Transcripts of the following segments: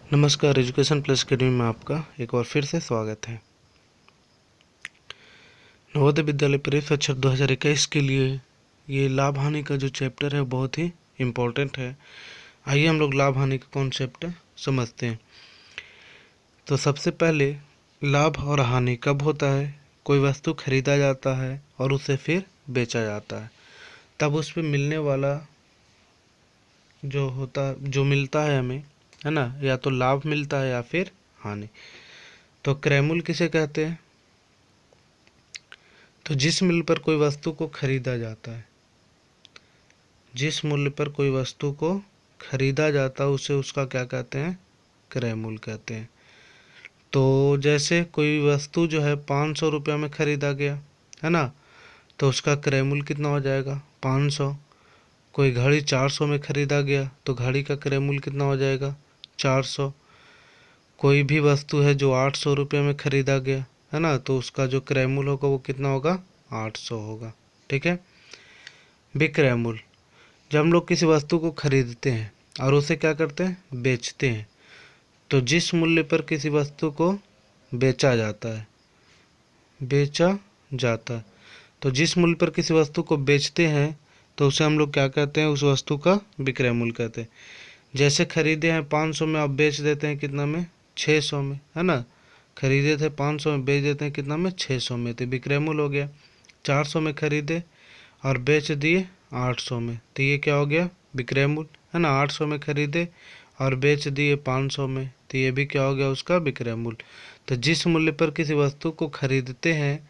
नमस्कार, education plus academy में आपका एक बार फिर से स्वागत है। नवोदय विद्यालय परीक्षा 2021 के लिए ये लाभ हानि का जो चैप्टर है बहुत ही इम्पोर्टेंट है। आइए हम लोग लाभ हानि का कॉन्सेप्ट समझते हैं। तो सबसे पहले लाभ और हानि कब होता है? कोई वस्तु खरीदा जाता है और उसे फिर बेचा जाता है, तब उस पर मिलने वाला जो मिलता है हमें, है ना, या तो लाभ मिलता है या फिर हानि। तो क्रय मूल्य किसे कहते हैं? तो जिस मूल्य पर कोई वस्तु को खरीदा जाता है, जिस मूल्य पर कोई वस्तु को खरीदा जाता है उसे उसका क्या कहते हैं? क्रय मूल्य कहते हैं। तो जैसे कोई वस्तु जो है 500 रुपया में खरीदा गया, है ना, तो उसका क्रय मूल्य कितना हो जाएगा? 500। कोई घड़ी 400 में खरीदा गया तो घड़ी का क्रय मूल्य कितना हो जाएगा? 400। कोई भी वस्तु है जो 800 रुपये में खरीदा गया, है ना, तो उसका जो क्रय मूल्य होगा वो कितना होगा? 800 होगा। ठीक है। विक्रय मूल्य, जब हम लोग किसी वस्तु को खरीदते हैं और उसे क्या करते हैं? बेचते हैं। तो जिस मूल्य पर किसी वस्तु को बेचा जाता है, बेचा जाता है, तो जिस मूल्य पर किसी वस्तु को बेचते हैं तो उसे हम लोग क्या कहते हैं? उस वस्तु का विक्रय मूल्य कहते हैं। जैसे खरीदे हैं 500 में, आप बेच देते हैं कितना में? 600 में, है ना। खरीदे थे 500 में, बेच देते हैं कितना में? 600 में, तो विक्रय मूल्य हो गया। 400 में खरीदे और बेच दिए 800 में, तो ये क्या हो गया? विक्रय मूल्य, है ना। 800 में खरीदे और बेच दिए 500 में, तो ये भी क्या हो गया? उसका विक्रय मूल्य। तो जिस मूल्य पर किसी वस्तु को खरीदते हैं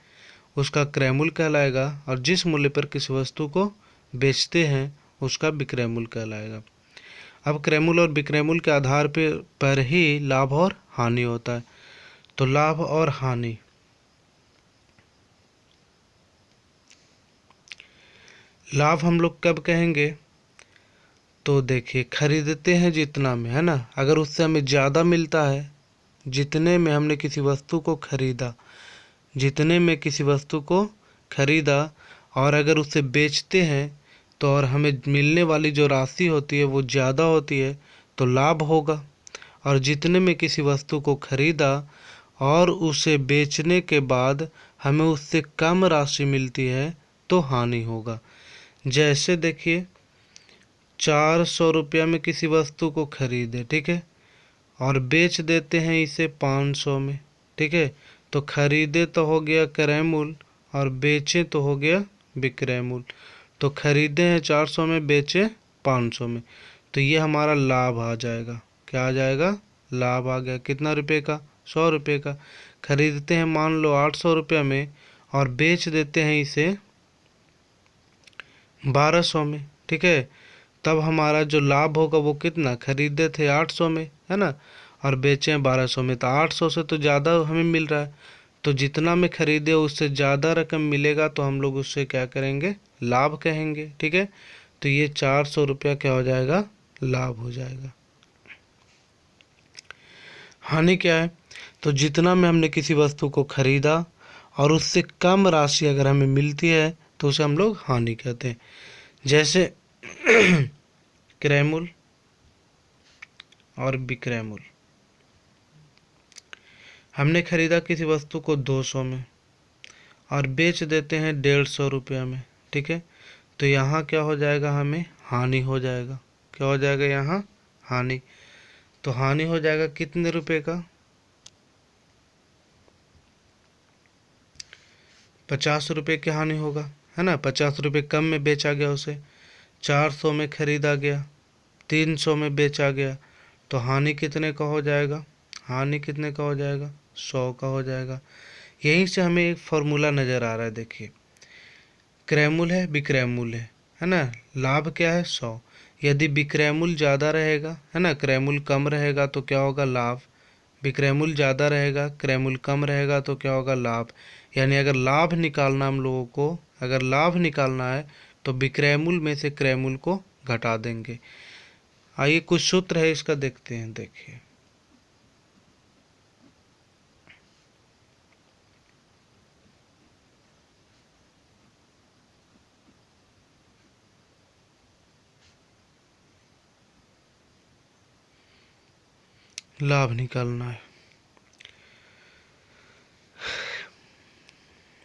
उसका क्रय मूल्य कहलाएगा, और जिस मूल्य पर किसी वस्तु को बेचते हैं उसका विक्रय मूल्य कहलाएगा। अब क्रय मूल्य और विक्रय मूल्य के आधार पर ही लाभ और हानि होता है। तो लाभ और हानि, लाभ हम लोग कब कहेंगे? तो देखिए, खरीदते हैं जितना में, है ना, अगर उससे हमें ज़्यादा मिलता है, जितने में हमने किसी वस्तु को खरीदा, जितने में किसी वस्तु को खरीदा, और अगर उससे बेचते हैं तो और हमें मिलने वाली जो राशि होती है वो ज़्यादा होती है तो लाभ होगा। और जितने में किसी वस्तु को खरीदा और उसे बेचने के बाद हमें उससे कम राशि मिलती है तो हानि होगा। जैसे देखिए, 400 रुपया में किसी वस्तु को खरीदे, ठीक है, और बेच देते हैं इसे 500 में, ठीक है, तो खरीदे तो हो गया क्रय मूल्य और बेचे तो हो गया विक्रय मूल्य। तो खरीदे हैं 400 में, बेचे 500 में, तो ये हमारा लाभ आ जाएगा। क्या आ जाएगा? लाभ आ गया। कितना रुपए का? 100 रुपये का। खरीदते हैं मान लो 800 रुपया में और बेच देते हैं इसे 1200 में, ठीक है, तब हमारा जो लाभ होगा वो कितना? खरीदे थे 800 में, है ना, और बेचे हैं 1200 में, तो 800 से तो ज़्यादा हमें मिल रहा है। तो जितना में खरीदे उससे ज़्यादा रकम मिलेगा तो हम लोग उससे क्या करेंगे? लाभ कहेंगे। ठीक है। तो ये 400 रुपया क्या हो जाएगा? लाभ हो जाएगा। हानि क्या है? तो जितना में हमने किसी वस्तु को खरीदा और उससे कम राशि अगर हमें मिलती है तो उसे हम लोग हानि कहते हैं। जैसे क्रय मूल्य और विक्रय मूल्य, हमने खरीदा किसी वस्तु को 200 में और बेच देते हैं 150 रुपया में, ठीक है, तो यहाँ क्या हो जाएगा? हमें हानि हो जाएगा। क्या हो जाएगा यहाँ? हानि। तो हानि हो जाएगा कितने रुपए का? 50 रुपये की हानि होगा, है ना। 50 रुपये कम में बेचा गया उसे, 400 में खरीदा गया, 300 में बेचा गया, तो हानि कितने का हो जाएगा? हानि कितने का हो जाएगा? 100 का हो जाएगा। यहीं से हमें एक फॉर्मूला नज़र आ रहा है। देखिए, क्रय मूल्य है, विक्रय मूल्य है ना। लाभ क्या है? 100। यदि विक्रय मूल्य ज़्यादा रहेगा, है ना, क्रय मूल्य कम रहेगा तो क्या होगा? लाभ। विक्रय मूल्य ज़्यादा रहेगा, क्रय मूल्य कम रहेगा तो क्या होगा? लाभ। यानी अगर लाभ निकालना हम लोगों को, अगर लाभ निकालना है तो विक्रय मूल्य में से क्रय मूल्य को घटा देंगे। आइए कुछ सूत्र है इसका देखते हैं। देखिए, लाभ निकालना है।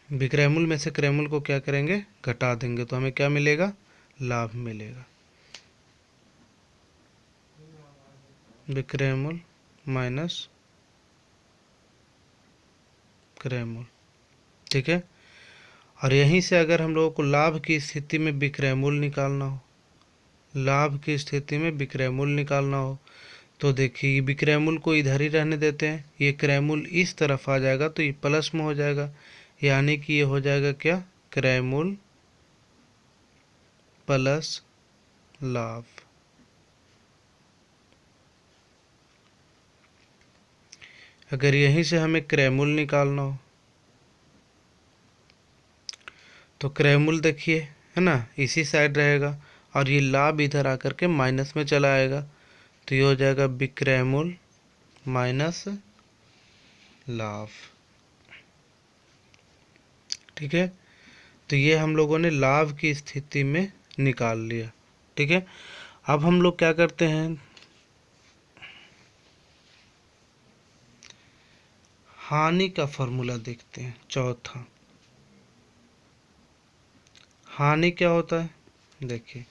विक्रय मूल्य में से क्रय मूल्य को क्या करेंगे, घटा देंगे, तो हमें क्या मिलेगा, लाभ मिलेगा। विक्रय मूल्य माइनस क्रय मूल्य, ठीक है। और यहीं से अगर हम लोगों को लाभ की स्थिति में विक्रय मूल्य निकालना हो, लाभ की स्थिति में विक्रय मूल्य निकालना हो, तो देखिए विक्रय मूल्य को इधर ही रहने देते हैं, ये क्रय मूल्य इस तरफ आ जाएगा तो ये प्लस में हो जाएगा, यानी कि ये हो जाएगा क्या, क्रय मूल्य प्लस लाभ। अगर यहीं से हमें क्रय मूल्य निकालना हो तो क्रय मूल्य देखिए, है ना, इसी साइड रहेगा, और ये लाभ इधर आकर के माइनस में चला आएगा, तो ये हो जाएगा विक्रय मूल्य माइनस लाभ, ठीक है। तो ये हम लोगों ने लाभ की स्थिति में निकाल लिया, ठीक है। अब हम लोग क्या करते हैं, हानि का फॉर्मूला देखते हैं। चौथा, हानि क्या होता है, देखिए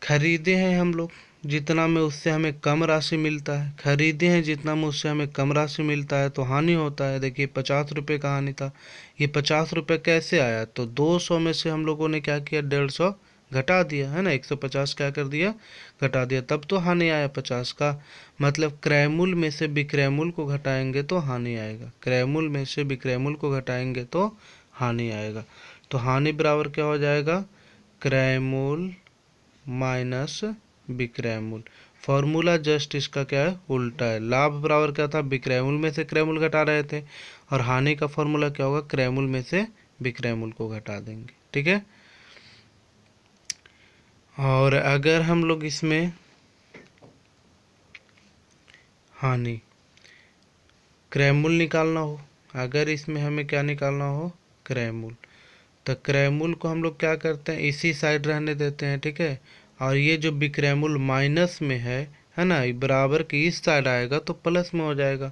खरीदे हैं हम लोग जितना में उससे हमें कम राशि मिलता है, खरीदे हैं जितना में उससे हमें कम राशि मिलता है तो हानि होता है। देखिए 50 रुपये का हानि था, ये 50 रुपये कैसे आया, तो 200 में से हम लोगों ने क्या किया, 150 घटा दिया, है ना, 150 क्या कर दिया, घटा दिया, तब तो हानि आया 50 का। मतलब क्रय मूल्य में से विक्रय मूल्य को घटाएंगे तो हानि आएगा, क्रय मूल्य में से विक्रय मूल्य को घटाएंगे तो हानि आएगा। तो हानि बराबर क्या हो जाएगा, क्रय मूल्य माइनस विक्रय मूल्य। फॉर्मूला जस्ट इसका क्या है, उल्टा है। लाभ बराबर क्या था, विक्रय मूल्य में से क्रय मूल्य घटा रहे थे, और हानि का फॉर्मूला क्या होगा, क्रय मूल्य में से विक्रय मूल्य को घटा देंगे, ठीक है। और अगर हम लोग इसमें हानि क्रय मूल्य निकालना हो, अगर इसमें हमें क्या निकालना हो, क्रय मूल्य, तो क्रय मूल्य को हम लोग क्या करते हैं, इसी साइड रहने देते हैं, ठीक है। और ये जो विक्रय मूल्य माइनस में है ना, ये बराबर की इस साइड आएगा तो प्लस में हो जाएगा,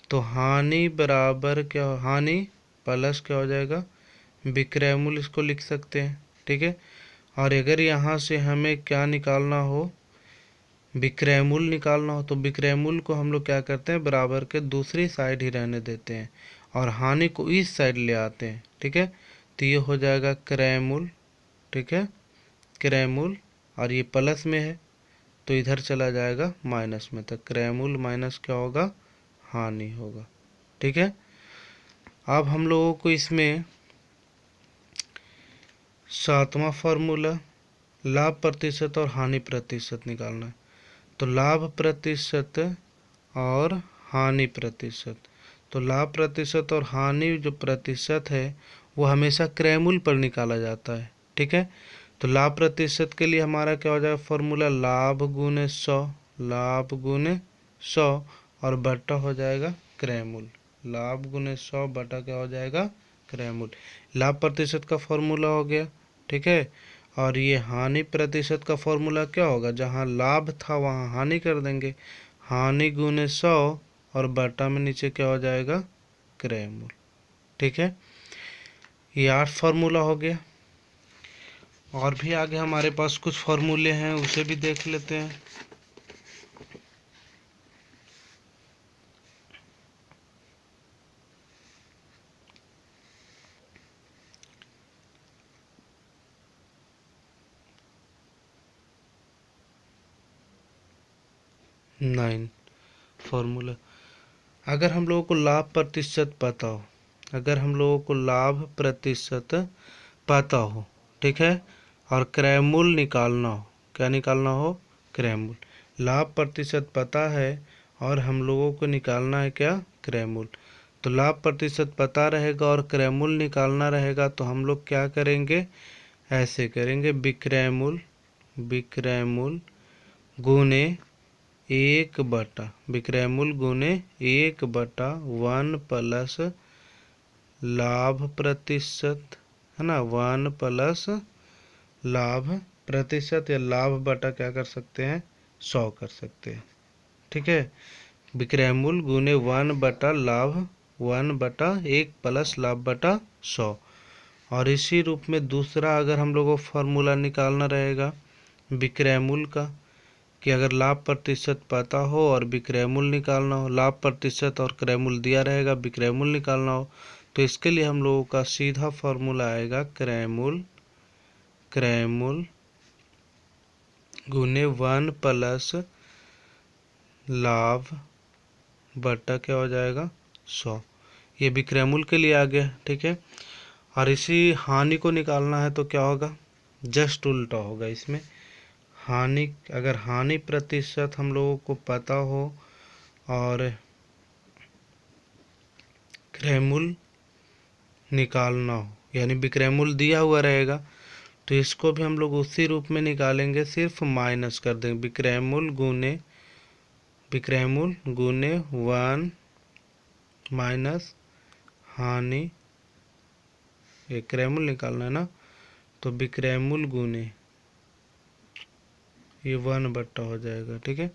तो हानि बराबर क्या, हानि प्लस क्या हो जाएगा, विक्रय मूल्य, इसको लिख सकते हैं, ठीक है। और अगर यहाँ से हमें क्या निकालना हो, विक्रय मूल्य निकालना हो, तो विक्रय मूल्य को हम लोग क्या करते हैं, बराबर के दूसरी साइड ही रहने देते हैं और हानि को इस साइड ले आते हैं, ठीक है। तो ये हो जाएगा क्रय मूल्य, ठीक है, क्रय मूल्य, और ये प्लस में है तो इधर चला जाएगा माइनस में, तो क्रय मूल्य माइनस क्या होगा, हानि होगा, ठीक है। अब हम लोगों को इसमें सातवां फॉर्मूला लाभ प्रतिशत और हानि प्रतिशत निकालना है। तो लाभ प्रतिशत और हानि प्रतिशत, तो लाभ प्रतिशत और हानि जो प्रतिशत है वो हमेशा क्रय मूल्य पर निकाला जाता है, ठीक है। तो लाभ प्रतिशत के लिए हमारा क्या हो जाएगा फॉर्मूला, लाभ गुने 100, लाभ गुने 100 और बटा हो जाएगा क्रय मूल्य, लाभ गुने 100 बटा क्या हो जाएगा, क्रय मूल्य। लाभ प्रतिशत का फॉर्मूला हो गया, ठीक है। और ये हानि प्रतिशत का फॉर्मूला क्या होगा, जहाँ लाभ था वहाँ हानि कर देंगे, हानि गुने 100 और बटा में नीचे क्या हो जाएगा, क्रय मूल्य, ठीक है। ये 8 फार्मूला हो गया। और भी आगे हमारे पास कुछ फार्मूले हैं, उसे भी देख लेते हैं। नाइन फार्मूला, अगर हम लोगों को लाभ प्रतिशत पता हो, अगर हम लोगों को लाभ प्रतिशत पता हो, ठीक है, और क्रय मूल्य निकालना हो, क्या निकालना हो, क्रय मूल्य। लाभ प्रतिशत पता है और हम लोगों को निकालना है क्या, क्रय मूल्य। तो लाभ प्रतिशत पता रहेगा और क्रय मूल्य निकालना रहेगा, तो हम लोग क्या करेंगे, ऐसे करेंगे, विक्रय मूल्य, विक्रय मूल्य गुने 1 बटा, विक्रय मूल्य गुने 1/1 प्लस लाभ प्रतिशत, है ना, 1 प्लस लाभ प्रतिशत, या लाभ बटा क्या कर सकते हैं, 100 कर सकते हैं, ठीक है, विक्रय मूल्य गुने 1/लाभ 1/1 प्लस लाभ बटा 100। और इसी रूप में दूसरा अगर हम लोगों को फॉर्मूला निकालना रहेगा विक्रय मूल्य का, कि अगर लाभ प्रतिशत पता हो और विक्रय मूल्य निकालना हो, लाभ प्रतिशत और क्रय मूल्य दिया रहेगा, विक्रय मूल्य निकालना हो, तो इसके लिए हम लोगों का सीधा फॉर्मूला आएगा क्रय मूल्य गुने 1 प्लस लाभ बटा क्या हो जाएगा 100। ये विक्रय मूल्य के लिए आ गया, ठीक है। और इसी हानि को निकालना है तो क्या होगा, जस्ट उल्टा होगा इसमें। हानि, अगर हानि प्रतिशत हम लोगों को पता हो और क्रय मूल्य निकालना हो, यानी विक्रय मूल्य दिया हुआ रहेगा, तो इसको भी हम लोग उसी रूप में निकालेंगे, सिर्फ माइनस कर देंगे। विक्रय मूल्य गुने 1 माइनस हानि, ये क्रय मूल्य निकालना है ना, तो विक्रय मूल्य गुने ये 1/, हो जाएगा, ठीक है।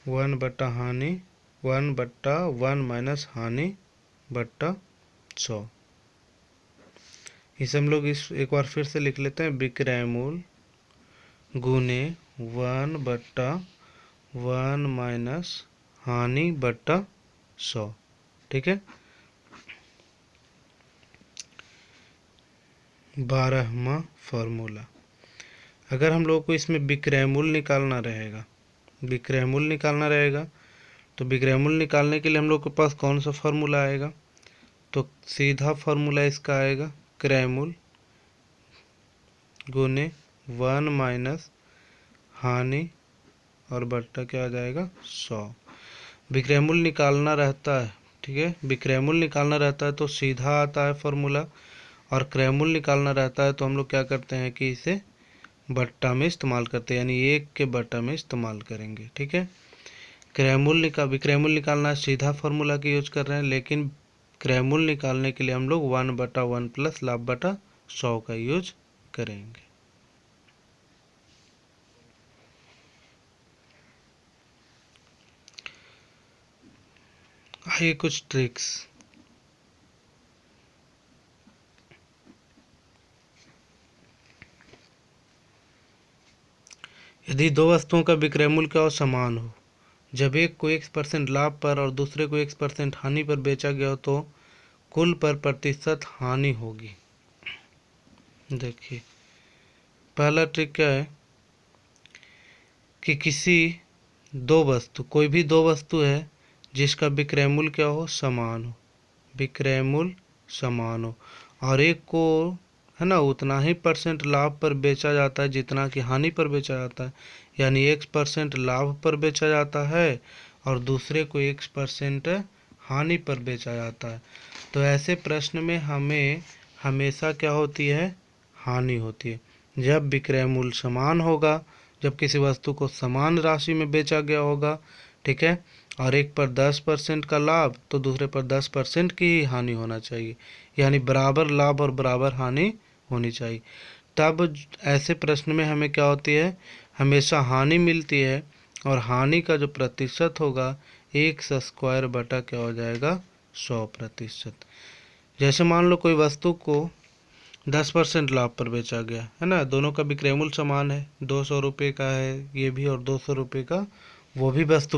1/, हानि 1/1 माइनस हानि बट्टा 100। इसे हम लोग इस एक बार फिर से लिख लेते हैं, विक्रय मूल्य गुने 1/1 माइनस हानि बट्टा 100, ठीक है। 12वां फॉर्मूला, अगर हम लोग को इसमें विक्रय मूल्य निकालना रहेगा तो विक्रय मूल्य निकालने के लिए हम लोग के पास कौन सा फॉर्मूला आएगा, तो सीधा फॉर्मूला इसका आएगा क्रय मूल्य गुने 1 माइनस हानि और बट्टा क्या आ जाएगा 100। विक्रय मूल्य निकालना रहता है, ठीक है, विक्रय मूल्य निकालना रहता है तो सीधा आता है फॉर्मूला, और क्रय मूल्य निकालना रहता है तो हम लोग क्या करते हैं कि इसे बट्टा में इस्तेमाल करते हैं, यानी 1 के बट्टा में इस्तेमाल करेंगे, ठीक है। विक्रय मूल्य निकालना सीधा फॉर्मूला का यूज कर रहे हैं, लेकिन क्रय मूल्य निकालने के लिए हम लोग 1/1 प्लस लाभ बटा 100 का यूज करेंगे। आइए कुछ ट्रिक्स। यदि दो वस्तुओं का विक्रय मूल्य क्या हो, समान हो, जब एक को 1% लाभ पर और दूसरे को 1% हानि पर बेचा गया हो, तो कुल पर प्रतिशत हानि होगी। देखिए, पहला ट्रिक क्या है कि कोई भी दो वस्तु है जिसका विक्रय मूल्य क्या हो, समान हो, और एक को है ना उतना ही % लाभ पर बेचा जाता है जितना कि हानि पर बेचा जाता है, यानी 1% लाभ पर बेचा जाता है और दूसरे को 1% हानि पर बेचा जाता है, तो ऐसे प्रश्न में हमें हमेशा क्या होती है, हानि होती है। जब विक्रय मूल्य समान होगा, जब किसी वस्तु को समान राशि में बेचा गया होगा, ठीक है, और एक पर 10% का लाभ तो दूसरे पर 10% की ही हानि होना चाहिए, यानी बराबर लाभ और बराबर हानि होनी चाहिए। तब ऐसे प्रश्न में हमें क्या होती है, हमेशा हानि मिलती है, और हानि का जो प्रतिशत होगा 1/² बटा क्या हो जाएगा 100%। जैसे मान लो कोई वस्तु को 10% लाभ पर बेचा गया है ना, दोनों का विक्रय मूल्य समान है, 200 रुपये का है ये भी और 200 रुपये का वो भी वस्तु